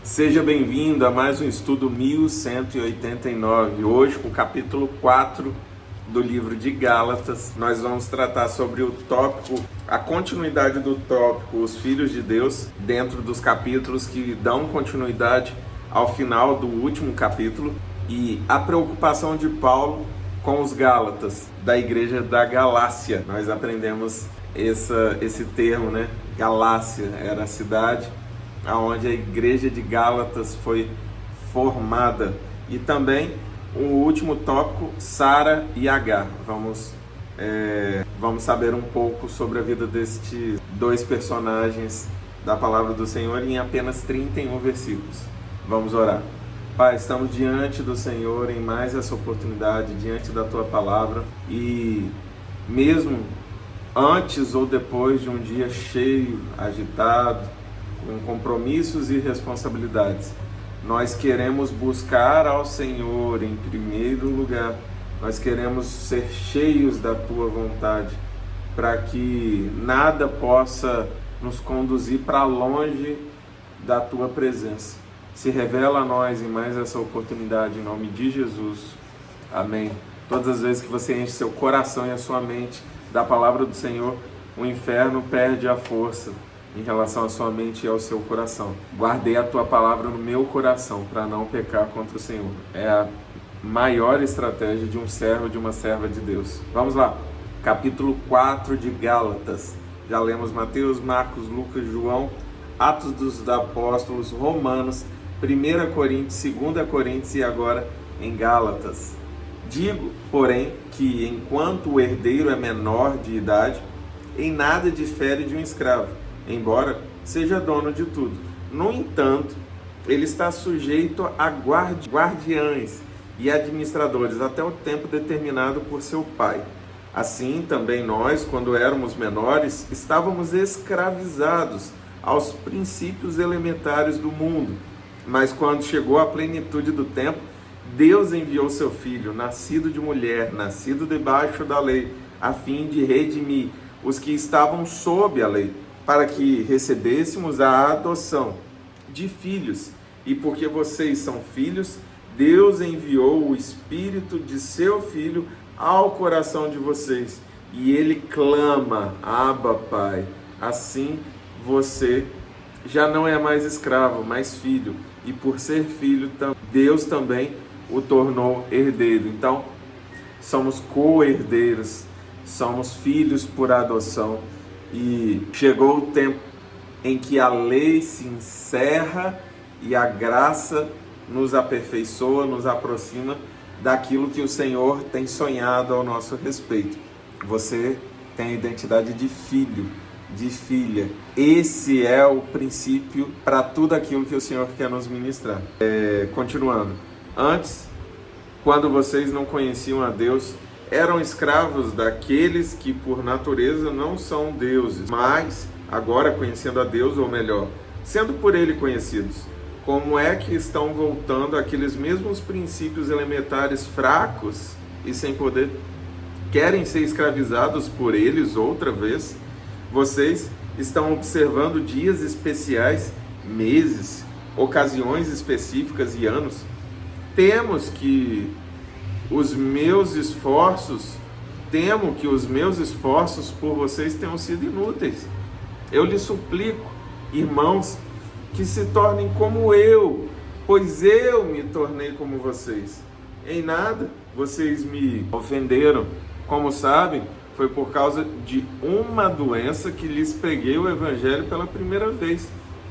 Seja bem-vindo a mais um estudo 1189. Hoje, com o capítulo 4 do livro de Gálatas, nós vamos tratar sobre o tópico, a continuidade do tópico, os filhos de Deus, dentro dos capítulos que dão continuidade ao final do último capítulo, e a preocupação de Paulo com os Gálatas, da igreja da Galácia. Nós aprendemos esse termo, né? Galácia era a cidade onde a igreja de Gálatas foi formada. E também o último tópico, Sara e Agar. Vamos saber um pouco sobre a vida destes dois personagens da palavra do Senhor em apenas 31 versículos. Vamos orar. Pai, estamos diante do Senhor em mais essa oportunidade, diante da Tua palavra, e mesmo antes ou depois de um dia cheio, agitado, com compromissos e responsabilidades, nós queremos buscar ao Senhor em primeiro lugar. Nós queremos ser cheios da Tua vontade, para que nada possa nos conduzir para longe da Tua presença. Se revela a nós em mais essa oportunidade, em nome de Jesus. Amém. Todas as vezes que você enche seu coração e a sua mente da palavra do Senhor, o inferno perde a força em relação à sua mente e ao seu coração. Guardei a Tua palavra no meu coração para não pecar contra o Senhor. É a maior estratégia de um servo, de uma serva de Deus. Vamos lá. Capítulo 4 de Gálatas. Já lemos Mateus, Marcos, Lucas, João, Atos dos Apóstolos, Romanos, 1 Coríntios, 2 Coríntios e agora em Gálatas. Digo, porém, que enquanto o herdeiro é menor de idade, em nada difere de um escravo, embora seja dono de tudo. No entanto, ele está sujeito a guardiães e administradores até o tempo determinado por seu pai. Assim, também nós, quando éramos menores, estávamos escravizados aos princípios elementares do mundo. Mas quando chegou a plenitude do tempo, Deus enviou seu Filho, nascido de mulher, nascido debaixo da lei, a fim de redimir os que estavam sob a lei, para que recebêssemos a adoção de filhos. E porque vocês são filhos, Deus enviou o Espírito de seu Filho ao coração de vocês. E ele clama, Abba, Pai. Assim você já não é mais escravo, mas filho. E por ser filho, Deus também o tornou herdeiro. Então, somos co-herdeiros, somos filhos por adoção. E chegou o tempo em que a lei se encerra e a graça nos aperfeiçoa, nos aproxima daquilo que o Senhor tem sonhado ao nosso respeito. Você tem a identidade de filho, de filha. Esse é o princípio para tudo aquilo que o Senhor quer nos ministrar. Continuando. Antes, quando vocês não conheciam a Deus, eram escravos daqueles que por natureza não são deuses, mas agora conhecendo a Deus, ou melhor, sendo por Ele conhecidos, como é que estão voltando àqueles mesmos princípios elementares fracos e sem poder? Querem ser escravizados por eles outra vez? Vocês estão observando dias especiais, meses, ocasiões específicas e anos? Temo que os meus esforços por vocês tenham sido inúteis. Eu lhes suplico, irmãos, que se tornem como eu, pois eu me tornei como vocês. Em nada vocês me ofenderam. Como sabem, foi por causa de uma doença que lhes preguei o Evangelho pela primeira vez.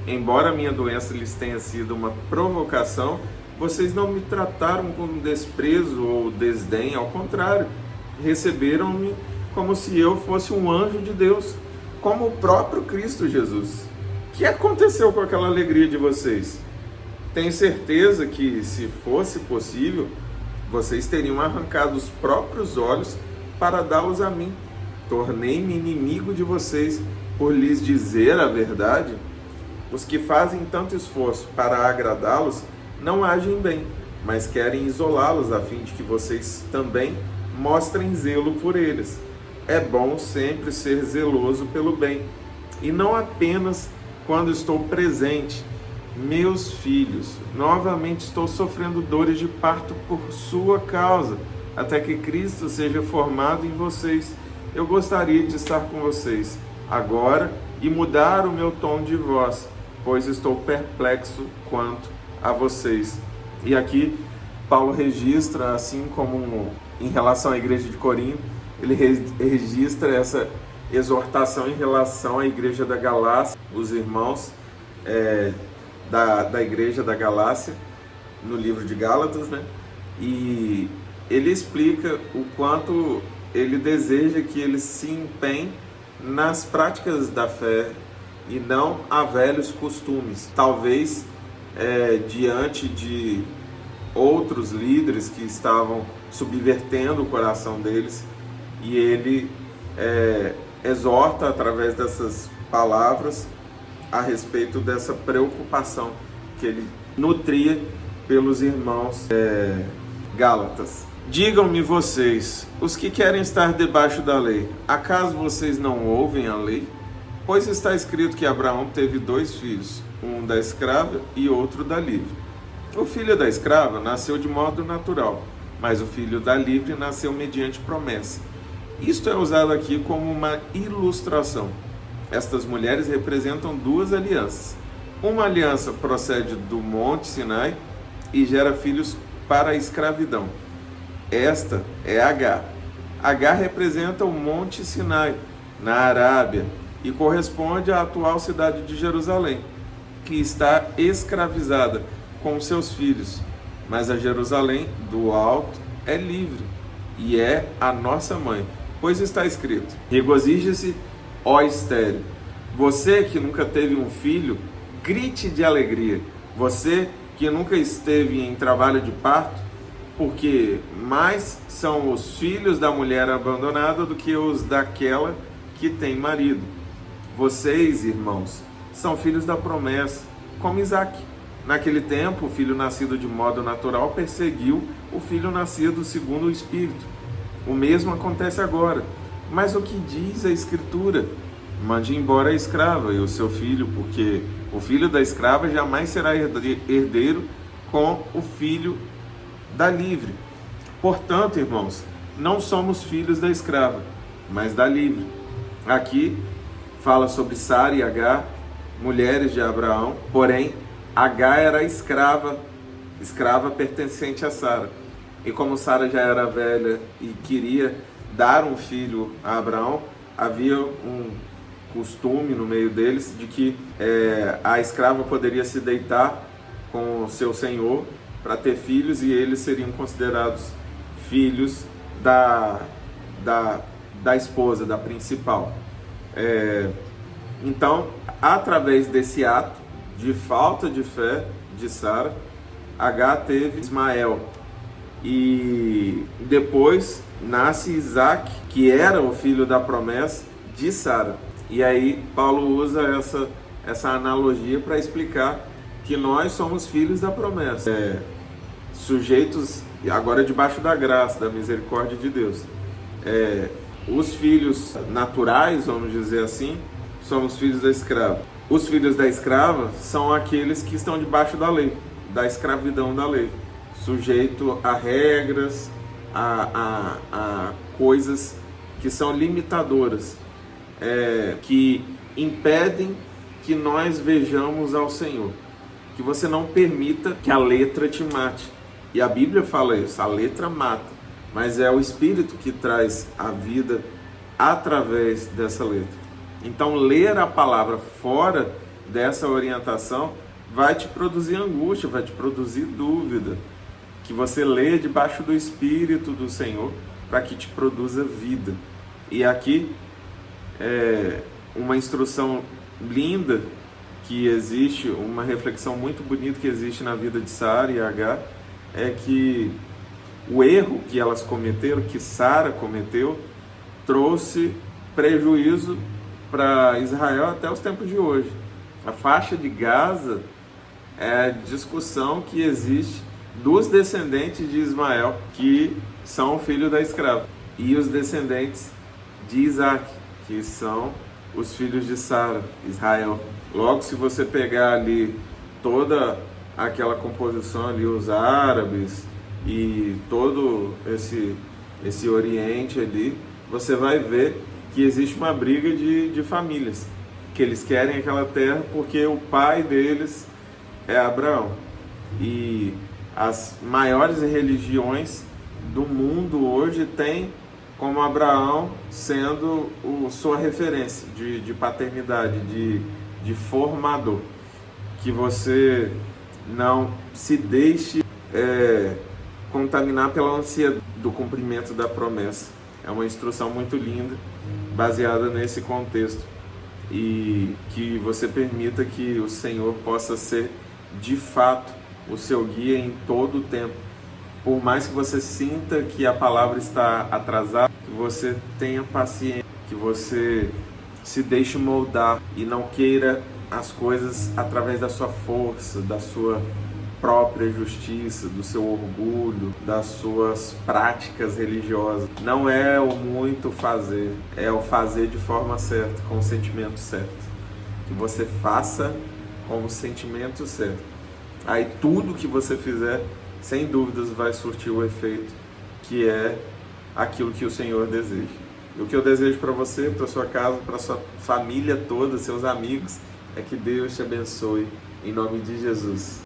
Embora a minha doença lhes tenha sido uma provocação, vocês não me trataram com desprezo ou desdém, ao contrário, receberam-me como se eu fosse um anjo de Deus, como o próprio Cristo Jesus. O que aconteceu com aquela alegria de vocês? Tenho certeza que, se fosse possível, vocês teriam arrancado os próprios olhos para dá-los a mim. Tornei-me inimigo de vocês por lhes dizer a verdade. Os que fazem tanto esforço para agradá-los não agem bem, mas querem isolá-los a fim de que vocês também mostrem zelo por eles. É bom sempre ser zeloso pelo bem, e não apenas quando estou presente, meus filhos, novamente estou sofrendo dores de parto por sua causa, até que Cristo seja formado em vocês. Eu gostaria de estar com vocês agora e mudar o meu tom de voz, pois estou perplexo quanto a vocês. E aqui Paulo registra, assim como em relação à igreja de Corinto, ele registra essa exortação em relação à igreja da Galácia, os irmãos da igreja da Galácia, no livro de Gálatas, né? E ele explica o quanto ele deseja que eles se empenhem nas práticas da fé e não a velhos costumes. Talvez diante de outros líderes que estavam subvertendo o coração deles, e ele exorta através dessas palavras a respeito dessa preocupação que ele nutria pelos irmãos gálatas. Digam-me vocês, os que querem estar debaixo da lei, acaso vocês não ouvem a lei? Pois está escrito que Abraão teve 2 filhos, um da escrava e outro da livre. O filho da escrava nasceu de modo natural, mas o filho da livre nasceu mediante promessa. Isto é usado aqui como uma ilustração. Estas mulheres representam 2 alianças. Uma aliança procede do Monte Sinai e gera filhos para a escravidão. Esta é Agar. Agar representa o Monte Sinai, na Arábia, e corresponde à atual cidade de Jerusalém, que está escravizada com seus filhos. Mas a Jerusalém do alto é livre e é a nossa mãe, pois está escrito: regozije-se, ó estéril. Você que nunca teve um filho, grite de alegria. Você que nunca esteve em trabalho de parto, porque mais são os filhos da mulher abandonada do que os daquela que tem marido. Vocês, irmãos, são filhos da promessa, como Isaque. Naquele tempo, o filho nascido de modo natural perseguiu o filho nascido segundo o Espírito. O mesmo acontece agora. Mas o que diz a Escritura? Mande embora a escrava e o seu filho, porque o filho da escrava jamais será herdeiro com o filho da livre. Portanto, irmãos, não somos filhos da escrava, mas da livre. Aqui fala sobre Sara e Agar, mulheres de Abraão, porém Agar era escrava pertencente a Sara. E como Sara já era velha e queria dar um filho a Abraão, havia um costume no meio deles de que a escrava poderia se deitar com seu senhor para ter filhos, e eles seriam considerados filhos da esposa, da principal. Então, através desse ato de falta de fé de Sara, Agar teve Ismael, e depois nasce Isaque, que era o filho da promessa de Sara. E aí Paulo usa essa analogia para explicar que nós somos filhos da promessa, sujeitos agora debaixo da graça, da misericórdia de Deus. Os filhos naturais, vamos dizer assim, somos filhos da escrava. Os filhos da escrava são aqueles que estão debaixo da lei, da escravidão da lei, sujeito a regras, a coisas que são limitadoras, que impedem que nós vejamos ao Senhor. Que você não permita que a letra te mate. E a Bíblia fala isso, a letra mata, mas é o Espírito que traz a vida através dessa letra. Então, ler a palavra fora dessa orientação vai te produzir angústia, vai te produzir dúvida. Que você lê debaixo do Espírito do Senhor para que te produza vida. E aqui, uma instrução linda que existe, uma reflexão muito bonita que existe na vida de Sara e Agar, é que o erro que elas cometeram, que Sara cometeu, trouxe prejuízo para Israel até os tempos de hoje. A faixa de Gaza é a discussão que existe dos descendentes de Ismael, que são o filho da escrava, e os descendentes de Isaque, que são os filhos de Sara, Israel. Logo, se você pegar ali toda aquela composição ali, os árabes e todo esse Oriente ali, você vai ver que existe uma briga de famílias, que eles querem aquela terra porque o pai deles é Abraão. E as maiores religiões do mundo hoje têm como Abraão sendo sua referência de paternidade, de formador. Que você não se deixe contaminar pela ansiedade do cumprimento da promessa. É uma instrução muito linda, baseada nesse contexto. E que você permita que o Senhor possa ser, de fato, o seu guia em todo o tempo. Por mais que você sinta que a palavra está atrasada, que você tenha paciência, que você se deixe moldar e não queira as coisas através da sua força, da sua própria justiça, do seu orgulho, das suas práticas religiosas. Não é o muito fazer, é o fazer de forma certa, com o sentimento certo. Que você faça com o sentimento certo. Aí tudo que você fizer, sem dúvidas, vai surtir o efeito que é aquilo que o Senhor deseja. E o que eu desejo para você, para sua casa, para sua família toda, seus amigos, é que Deus te abençoe, em nome de Jesus.